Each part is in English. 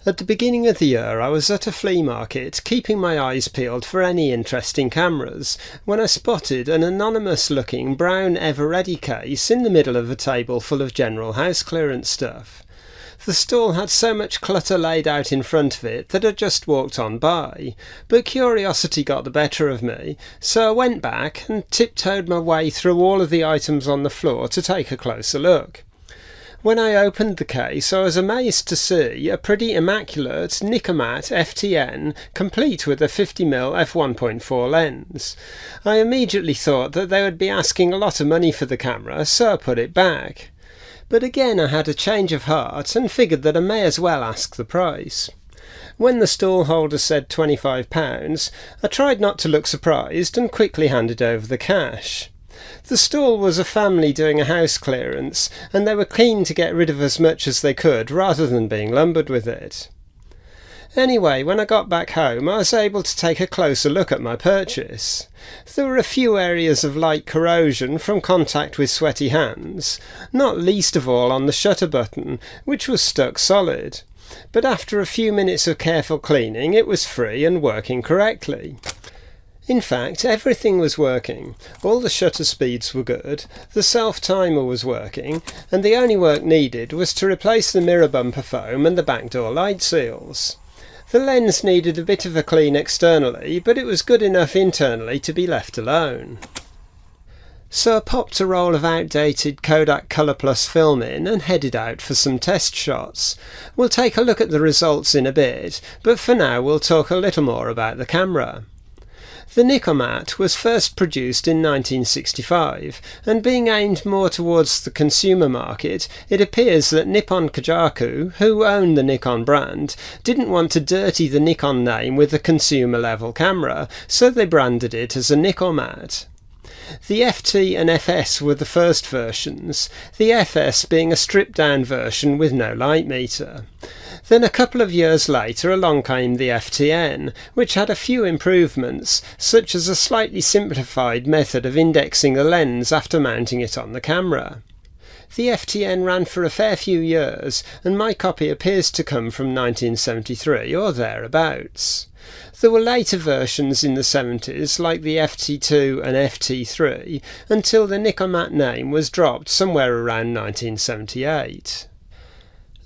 At the beginning of the year I was at a flea market, keeping my eyes peeled for any interesting cameras, when I spotted an anonymous-looking brown ever-ready case in the middle of a table full of general house clearance stuff. The stall had so much clutter laid out in front of it that I just walked on by, but curiosity got the better of me, so I went back and tiptoed my way through all of the items on the floor to take a closer look. When I opened the case, I was amazed to see a pretty immaculate Nikkormat FTN, complete with a 50mm f1.4 lens. I immediately thought that they would be asking a lot of money for the camera, so I put it back. But again I had a change of heart and figured that I may as well ask the price. When the stall holder said £25, I tried not to look surprised and quickly handed over the cash. The stall was a family doing a house clearance, and they were keen to get rid of as much as they could rather than being lumbered with it. Anyway, when I got back home I was able to take a closer look at my purchase. There were a few areas of light corrosion from contact with sweaty hands, not least of all on the shutter button, which was stuck solid. But after a few minutes of careful cleaning it was free and working correctly. In fact, everything was working. All the shutter speeds were good, the self-timer was working, and the only work needed was to replace the mirror bumper foam and the back door light seals. The lens needed a bit of a clean externally, but it was good enough internally to be left alone. So I popped a roll of outdated Kodak Colour Plus film in and headed out for some test shots. We'll take a look at the results in a bit, but for now we'll talk a little more about the camera. The Nikkormat was first produced in 1965, and being aimed more towards the consumer market, it appears that Nippon Kajaku, who own the Nikon brand, didn't want to dirty the Nikon name with a consumer-level camera, so they branded it as a Nikkormat. The FT and FS were the first versions, the FS being a stripped-down version with no light meter. Then a couple of years later along came the FTN, which had a few improvements, such as a slightly simplified method of indexing the lens after mounting it on the camera. The FTN ran for a fair few years, and my copy appears to come from 1973 or thereabouts. There were later versions in the 70s like the FT2 and FT3, until the Nikkormat name was dropped somewhere around 1978.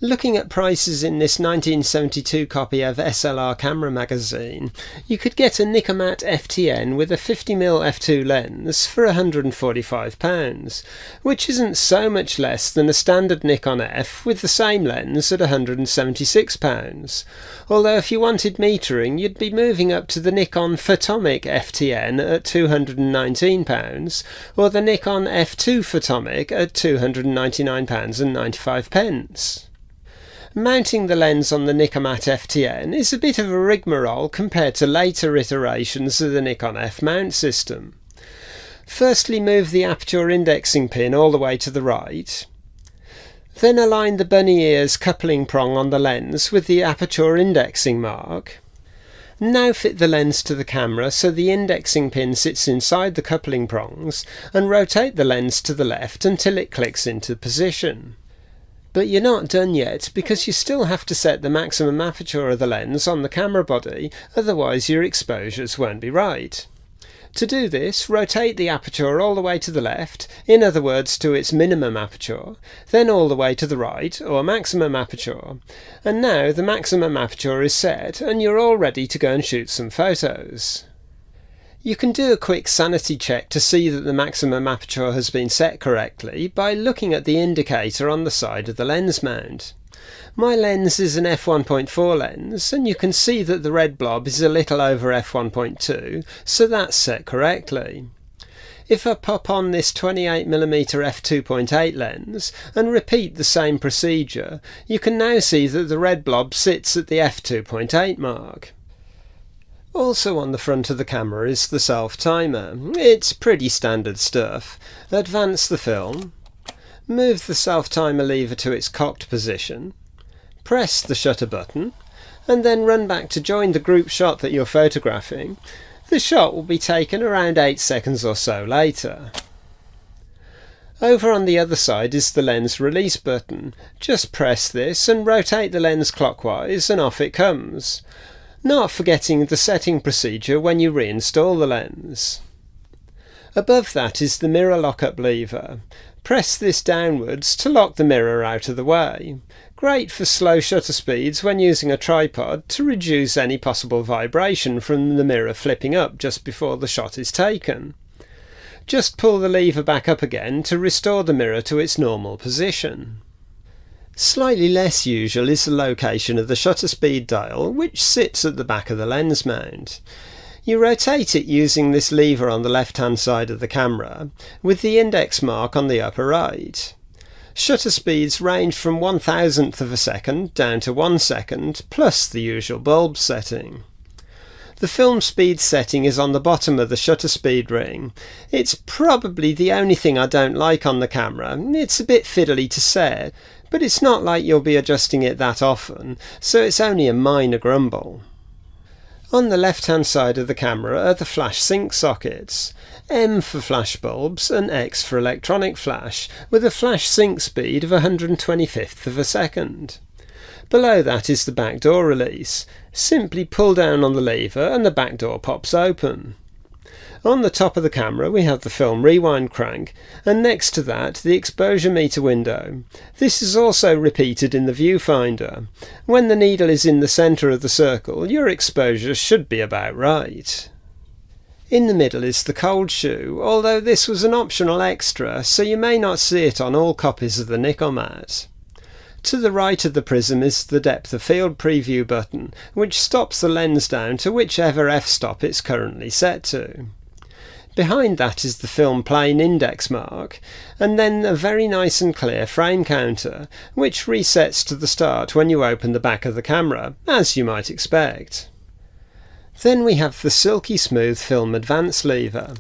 Looking at prices in this 1972 copy of SLR Camera magazine, you could get a Nikkormat FTN with a 50mm f2 lens for £145, which isn't so much less than a standard Nikon F with the same lens at £176. Although if you wanted metering, you'd be moving up to the Nikon Photomic FTN at £219, or the Nikon F2 Photomic at £299.95. Mounting the lens on the Nikkormat FTN is a bit of a rigmarole compared to later iterations of the Nikon F mount system. Firstly, move the aperture indexing pin all the way to the right. Then align the bunny ears coupling prong on the lens with the aperture indexing mark. Now fit the lens to the camera so the indexing pin sits inside the coupling prongs, and rotate the lens to the left until it clicks into position. But you're not done yet, because you still have to set the maximum aperture of the lens on the camera body, otherwise your exposures won't be right. To do this, rotate the aperture all the way to the left, in other words to its minimum aperture, then all the way to the right, or maximum aperture. And now the maximum aperture is set, and you're all ready to go and shoot some photos. You can do a quick sanity check to see that the maximum aperture has been set correctly by looking at the indicator on the side of the lens mount. My lens is an f1.4 lens, and you can see that the red blob is a little over f1.2, so that's set correctly. If I pop on this 28mm f2.8 lens and repeat the same procedure, you can now see that the red blob sits at the f2.8 mark. Also on the front of the camera is the self-timer. It's pretty standard stuff. Advance the film, move the self-timer lever to its cocked position, press the shutter button, and then run back to join the group shot that you're photographing. The shot will be taken around 8 seconds or so later. Over on the other side is the lens release button. Just press this and rotate the lens clockwise and off it comes. Not forgetting the setting procedure when you reinstall the lens. Above that is the mirror lock-up lever. Press this downwards to lock the mirror out of the way. Great for slow shutter speeds when using a tripod to reduce any possible vibration from the mirror flipping up just before the shot is taken. Just pull the lever back up again to restore the mirror to its normal position. Slightly less usual is the location of the shutter speed dial, which sits at the back of the lens mount. You rotate it using this lever on the left hand side of the camera, with the index mark on the upper right. Shutter speeds range from 1/1000th of a second down to 1 second, plus the usual bulb setting. The film speed setting is on the bottom of the shutter speed ring. It's probably the only thing I don't like on the camera. It's a bit fiddly to set, but it's not like you'll be adjusting it that often, so it's only a minor grumble. On the left hand side of the camera are the flash sync sockets. M for flash bulbs and X for electronic flash, with a flash sync speed of 125th of a second. Below that is the back door release. Simply pull down on the lever and the back door pops open. On the top of the camera we have the film rewind crank, and next to that the exposure meter window. This is also repeated in the viewfinder. When the needle is in the centre of the circle, your exposure should be about right. In the middle is the cold shoe, although this was an optional extra, so you may not see it on all copies of the Nikkormat. To the right of the prism is the depth of field preview button, which stops the lens down to whichever f-stop it's currently set to. Behind that is the film plane index mark, and then a very nice and clear frame counter, which resets to the start when you open the back of the camera, as you might expect. Then we have the silky smooth film advance lever.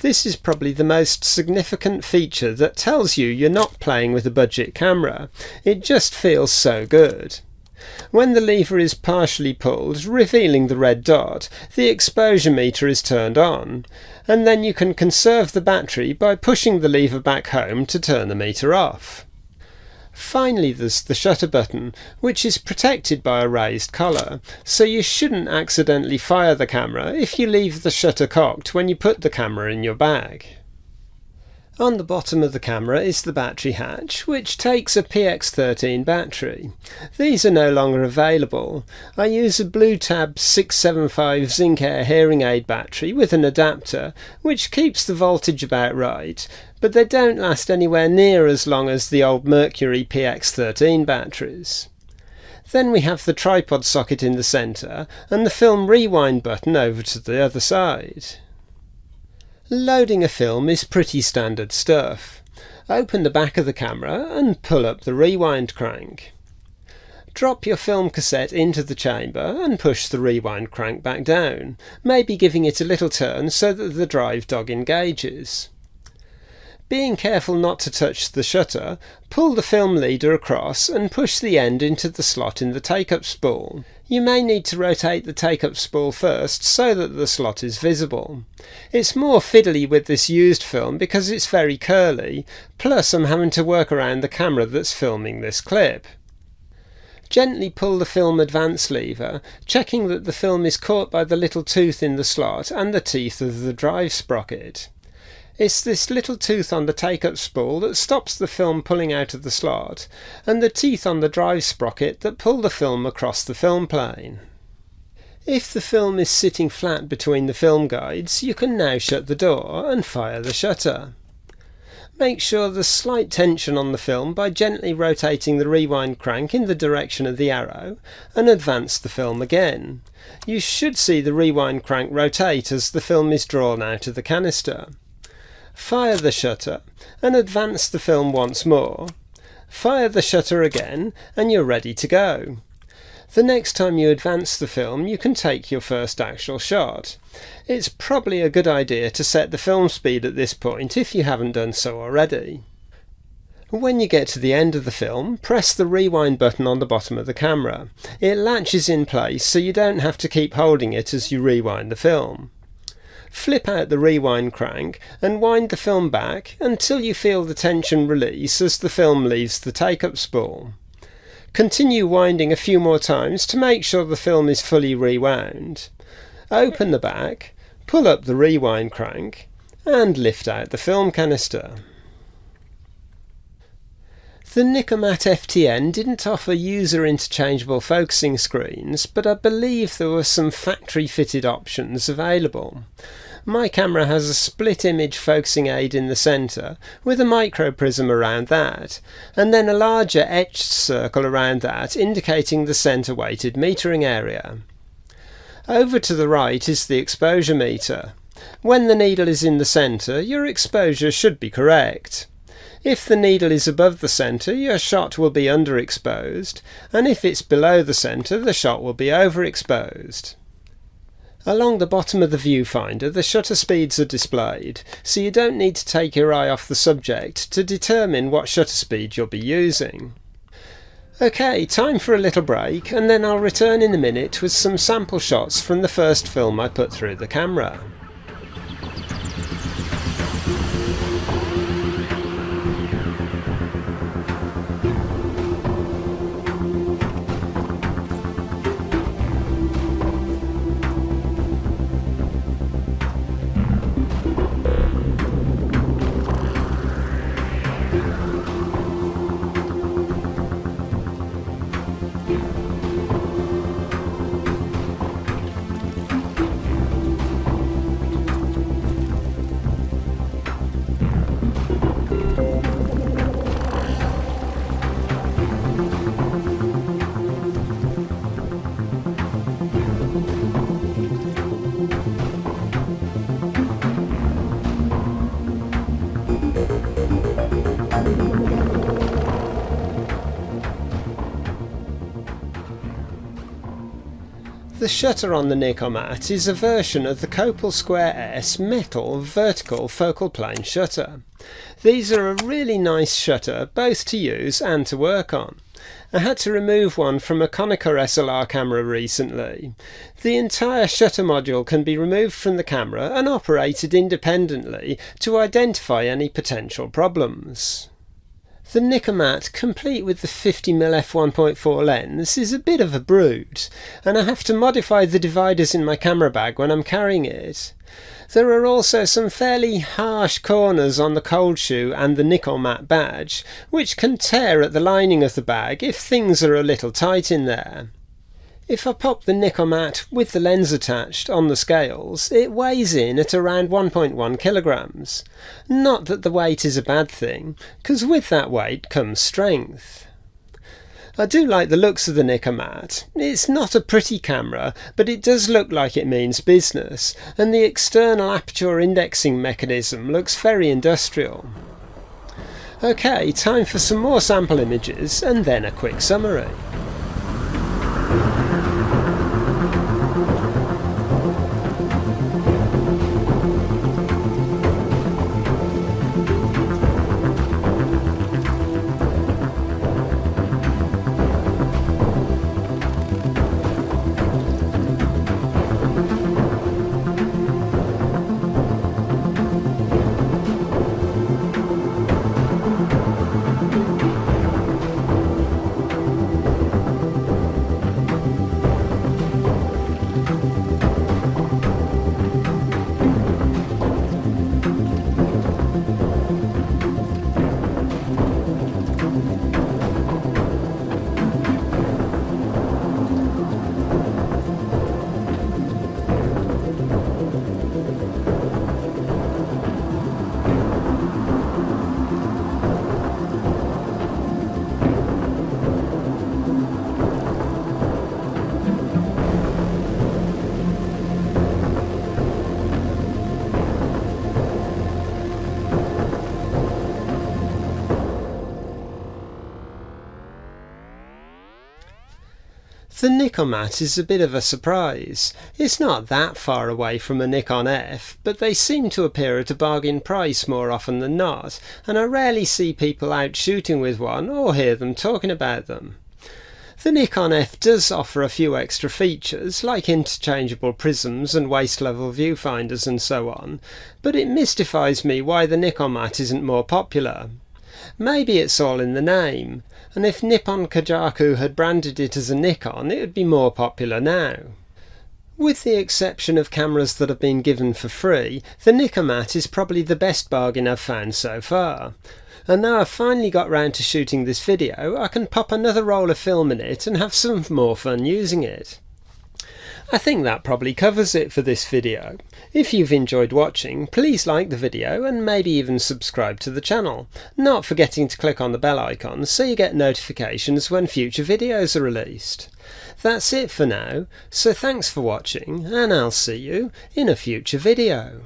This is probably the most significant feature that tells you you're not playing with a budget camera. It just feels so good. When the lever is partially pulled, revealing the red dot, the exposure meter is turned on, and then you can conserve the battery by pushing the lever back home to turn the meter off. Finally, there's the shutter button, which is protected by a raised collar, so you shouldn't accidentally fire the camera if you leave the shutter cocked when you put the camera in your bag. On the bottom of the camera is the battery hatch, which takes a PX13 battery. These are no longer available. I use a Blue Tab 675 Zinc Air hearing aid battery with an adapter, which keeps the voltage about right, but they don't last anywhere near as long as the old Mercury PX13 batteries. Then we have the tripod socket in the centre, and the film rewind button over to the other side. Loading a film is pretty standard stuff. Open the back of the camera and pull up the rewind crank. Drop your film cassette into the chamber and push the rewind crank back down, maybe giving it a little turn so that the drive dog engages. Being careful not to touch the shutter, pull the film leader across and push the end into the slot in the take-up spool. You may need to rotate the take-up spool first so that the slot is visible. It's more fiddly with this used film because it's very curly, plus I'm having to work around the camera that's filming this clip. Gently pull the film advance lever, checking that the film is caught by the little tooth in the slot and the teeth of the drive sprocket. It's this little tooth on the take-up spool that stops the film pulling out of the slot, and the teeth on the drive sprocket that pull the film across the film plane. If the film is sitting flat between the film guides, you can now shut the door and fire the shutter. Make sure there's slight tension on the film by gently rotating the rewind crank in the direction of the arrow, and advance the film again. You should see the rewind crank rotate as the film is drawn out of the canister. Fire the shutter and advance the film once more. Fire the shutter again and you're ready to go. The next time you advance the film you can take your first actual shot. It's probably a good idea to set the film speed at this point if you haven't done so already. When you get to the end of the film, press the rewind button on the bottom of the camera. It latches in place so you don't have to keep holding it as you rewind the film. Flip out the rewind crank and wind the film back until you feel the tension release as the film leaves the take-up spool. Continue winding a few more times to make sure the film is fully rewound. Open the back, pull up the rewind crank, and lift out the film canister. The Nikkormat FTN didn't offer user-interchangeable focusing screens, but I believe there were some factory-fitted options available. My camera has a split-image focusing aid in the centre, with a microprism around that, and then a larger etched circle around that indicating the centre-weighted metering area. Over to the right is the exposure meter. When the needle is in the centre, your exposure should be correct. If the needle is above the centre, your shot will be underexposed, and if it's below the centre, the shot will be overexposed. Along the bottom of the viewfinder, the shutter speeds are displayed, so you don't need to take your eye off the subject to determine what shutter speed you'll be using. Okay, time for a little break, and then I'll return in a minute with some sample shots from the first film I put through the camera. The shutter on the Nikkormat is a version of the Copal Square S metal vertical focal plane shutter. These are a really nice shutter both to use and to work on. I had to remove one from a Nikon SLR camera recently. The entire shutter module can be removed from the camera and operated independently to identify any potential problems. The Nikkormat, complete with the 50mm f1.4 lens, is a bit of a brute, and I have to modify the dividers in my camera bag when I'm carrying it. There are also some fairly harsh corners on the cold shoe and the Nikkormat badge, which can tear at the lining of the bag if things are a little tight in there. If I pop the Nikkormat with the lens attached on the scales, it weighs in at around 1.1 kilograms. Not that the weight is a bad thing, because with that weight comes strength. I do like the looks of the Nikkormat. It's not a pretty camera, but it does look like it means business, and the external aperture indexing mechanism looks very industrial. Okay, time for some more sample images and then a quick summary. The Nikkormat is a bit of a surprise. It's not that far away from a Nikon F, but they seem to appear at a bargain price more often than not, and I rarely see people out shooting with one or hear them talking about them. The Nikon F does offer a few extra features, like interchangeable prisms and waist level viewfinders and so on, but it mystifies me why the Nikkormat isn't more popular. Maybe it's all in the name, and if Nippon Kajaku had branded it as a Nikon, it would be more popular now. With the exception of cameras that have been given for free, the Nikkormat is probably the best bargain I've found so far. And now I've finally got round to shooting this video, I can pop another roll of film in it and have some more fun using it. I think that probably covers it for this video. If you've enjoyed watching, please like the video and maybe even subscribe to the channel, not forgetting to click on the bell icon so you get notifications when future videos are released. That's it for now, so thanks for watching and I'll see you in a future video.